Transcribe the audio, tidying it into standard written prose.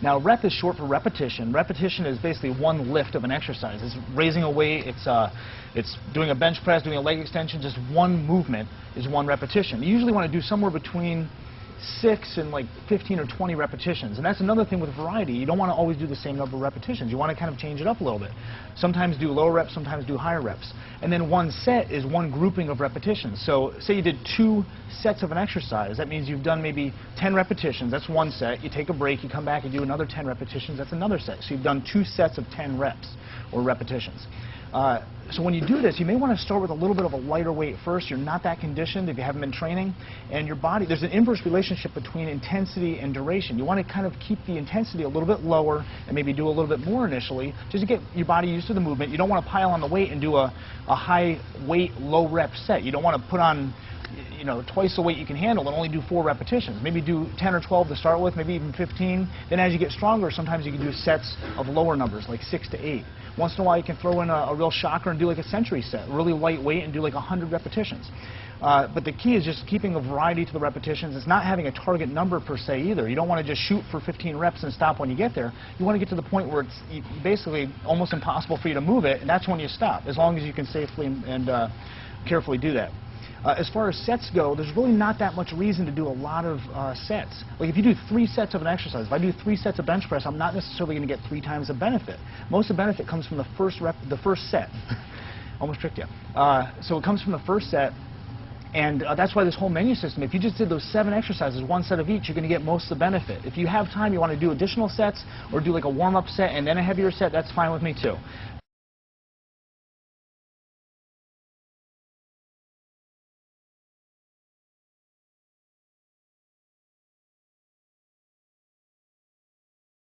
Now, rep is short for repetition. Repetition is basically one lift of an exercise. It's raising a weight, it's doing a bench press, doing a leg extension. Just one movement is one repetition. You usually want to do somewhere between 6 and like 15 or 20 repetitions. And that's another thing with variety. You don't want to always do the same number of repetitions. You want to kind of change it up a little bit. Sometimes do lower reps, sometimes do higher reps. And then one set is one grouping of repetitions. So say you did 2 sets of an exercise. That means you've done maybe 10 repetitions. That's one set. You take a break, you come back, you do another 10 repetitions. That's another set. So you've done 2 sets of 10 reps or repetitions. So when you do this, you may want to start with a little bit of a lighter weight first. You're not that conditioned if you haven't been training. And your body, there's an inverse relationship between intensity and duration. You want to kind of keep the intensity a little bit lower and maybe do a little bit more initially just to get your body used to the movement. You don't want to pile on the weight and do a high weight, low rep set. You don't want to put on twice the weight you can handle and only do 4 repetitions. Maybe do 10 or 12 to start with, maybe even 15. Then as you get stronger, sometimes you can do sets of lower numbers, like 6 to 8. Once in a while, you can throw in a real shocker and do like a century set, really lightweight, and do like 100 repetitions. But the key is just keeping a variety to the repetitions. It's not having a target number per se either. You don't want to just shoot for 15 reps and stop when you get there. You want to get to the point where it's basically almost impossible for you to move it, and that's when you stop, as long as you can safely and carefully do that. As far as sets go, there's really not that much reason to do a lot of sets. Like if you do 3 sets of an exercise, if I do 3 sets of bench press, I'm not necessarily going to get 3 times the benefit. Most of the benefit comes from the first set. Almost tricked you. So it comes from the first set. And that's why this whole menu system, if you just did those 7 exercises, 1 set of each, you're going to get most of the benefit. If you have time, you want to do additional sets or do like a warm-up set and then a heavier set, that's fine with me too.